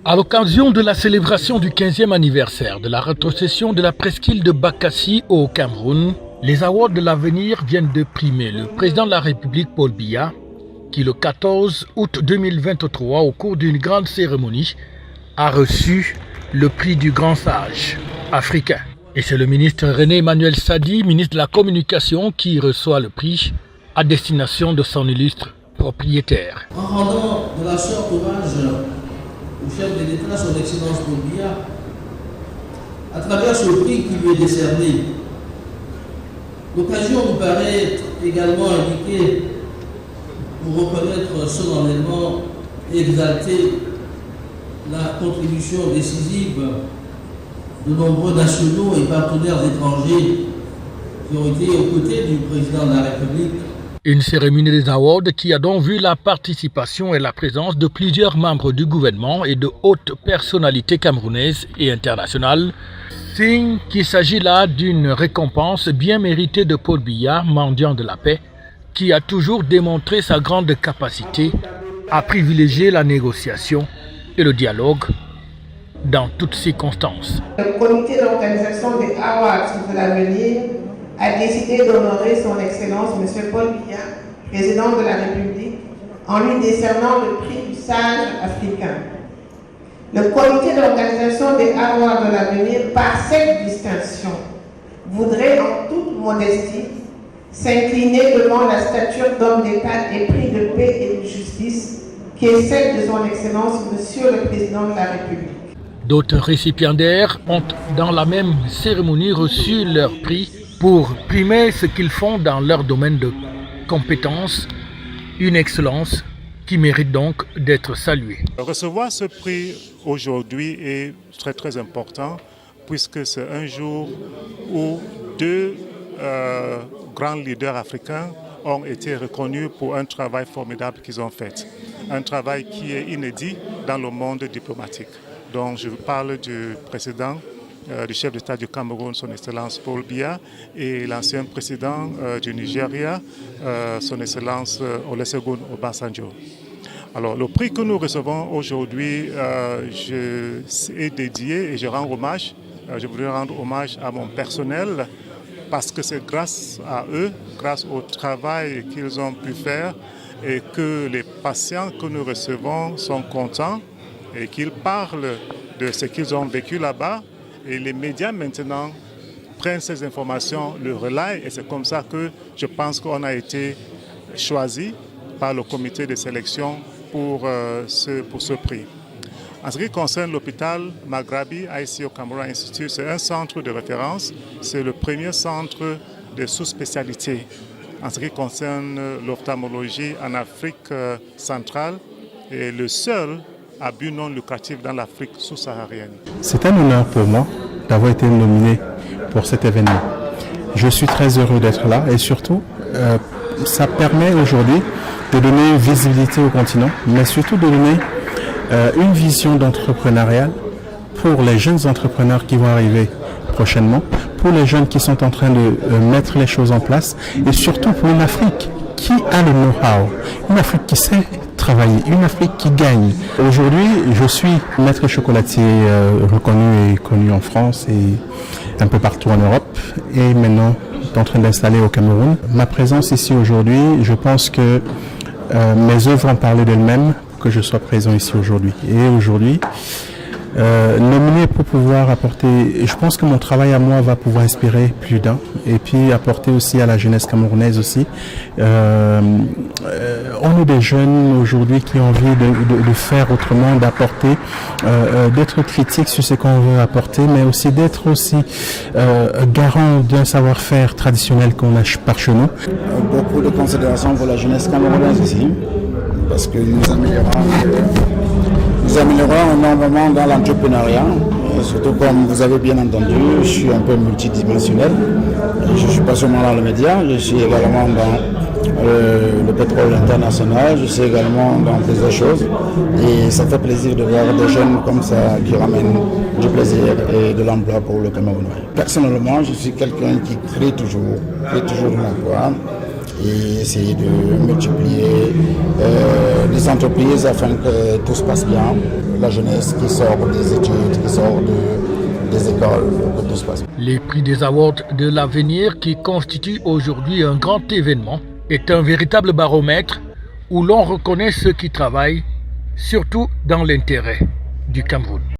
À l'occasion de la célébration du 15e anniversaire de la rétrocession de la presqu'île de Bakassi au Cameroun, les Awards de l'avenir viennent de primer le président de la République Paul Biya, qui le 14 août 2023, au cours d'une grande cérémonie, a reçu le prix du grand sage africain. Et c'est le ministre René Emmanuel Sadi, ministre de la Communication, qui reçoit le prix à destination de son illustre propriétaire. En rendant de la sorte hommage au chef de l'État, son Excellence Paul Biya, à travers ce prix qui lui est décerné, l'occasion nous paraît également indiquée pour reconnaître solennellement et exalter la contribution décisive de nombreux nationaux et partenaires étrangers qui ont été aux côtés du président de la République. Une cérémonie des awards qui a donc vu la participation et la présence de plusieurs membres du gouvernement et de hautes personnalités camerounaises et internationales, signe qu'il s'agit là d'une récompense bien méritée de Paul Biya, mendiant de la paix, qui a toujours démontré sa grande capacité à privilégier la négociation et le dialogue dans toutes circonstances. Le comité d'organisation des Awards de l'avenir a décidé d'honorer son Excellence M. Paul Biya, président de la République, en lui décernant le prix du sage africain. Le comité d'organisation des Awards de l'avenir, par cette distinction, voudrait en toute modestie s'incliner devant la stature d'homme d'État et prix de paix et de justice qui est celle de son Excellence Monsieur le Président de la République. D'autres récipiendaires ont dans la même cérémonie reçu leur prix pour primer ce qu'ils font dans leur domaine de compétences, une excellence qui mérite donc d'être saluée. Recevoir ce prix aujourd'hui est très très important puisque c'est un jour où deux grands leaders africains ont été reconnus pour un travail formidable qu'ils ont fait. Un travail qui est inédit dans le monde diplomatique. Donc je parle du président, du chef d'État du Cameroun, son Excellence Paul Biya, et l'ancien président du Nigeria, son Excellence Olusegun Obasanjo. Alors le prix que nous recevons aujourd'hui est dédié et je rends hommage, je voudrais rendre hommage à mon personnel parce que c'est grâce à eux, grâce au travail qu'ils ont pu faire et que les patients que nous recevons sont contents et qu'ils parlent de ce qu'ils ont vécu là-bas. Et les médias maintenant prennent ces informations, le relaient et c'est comme ça que je pense qu'on a été choisi par le comité de sélection pour ce prix. En ce qui concerne l'hôpital Maghrabi, ici au Cameroun Institute, c'est un centre de référence. C'est le premier centre de sous-spécialité en ce qui concerne l'ophtalmologie en Afrique centrale et le seul à but non lucratif dans l'Afrique sous-saharienne. C'est un honneur pour moi d'avoir été nominé pour cet événement. Je suis très heureux d'être là et surtout, ça permet aujourd'hui de donner une visibilité au continent, mais surtout de donner une vision d'entrepreneuriat pour les jeunes entrepreneurs qui vont arriver prochainement, pour les jeunes qui sont en train de mettre les choses en place et surtout pour une Afrique qui a le know-how, une Afrique qui sait travailler, une Afrique qui gagne. Aujourd'hui, je suis maître chocolatier reconnu et connu en France et un peu partout en Europe et maintenant en train d'installer au Cameroun. Ma présence ici aujourd'hui, je pense que mes œuvres ont parlé d'elles-mêmes que je sois présent ici aujourd'hui. Et aujourd'hui, nominé pour pouvoir apporter, je pense que mon travail à moi va pouvoir inspirer plus d'un et puis apporter aussi à la jeunesse camerounaise aussi. On est des jeunes aujourd'hui qui ont envie de faire autrement, d'apporter, d'être critique sur ce qu'on veut apporter, mais aussi d'être aussi garant d'un savoir-faire traditionnel qu'on a par chez nous. Beaucoup de considération pour la jeunesse camerounaise ici, parce que nous améliorons énormément dans l'entrepreneuriat, surtout comme vous avez bien entendu, je suis un peu multidimensionnel. Je ne suis pas seulement dans le média, je suis également dans le pétrole international, je suis également dans plusieurs choses. Et ça fait plaisir de voir des jeunes comme ça qui ramènent du plaisir et de l'emploi pour le Cameroun. Personnellement, je suis quelqu'un qui crée toujours de l'emploi. Et essayer de multiplier les entreprises afin que tout se passe bien. la jeunesse qui sort des études, qui sort des écoles, que tout se passe. Les prix des awards de l'avenir, qui constituent aujourd'hui un grand événement, est un véritable baromètre où l'on reconnaît ceux qui travaillent, surtout dans l'intérêt du Cameroun.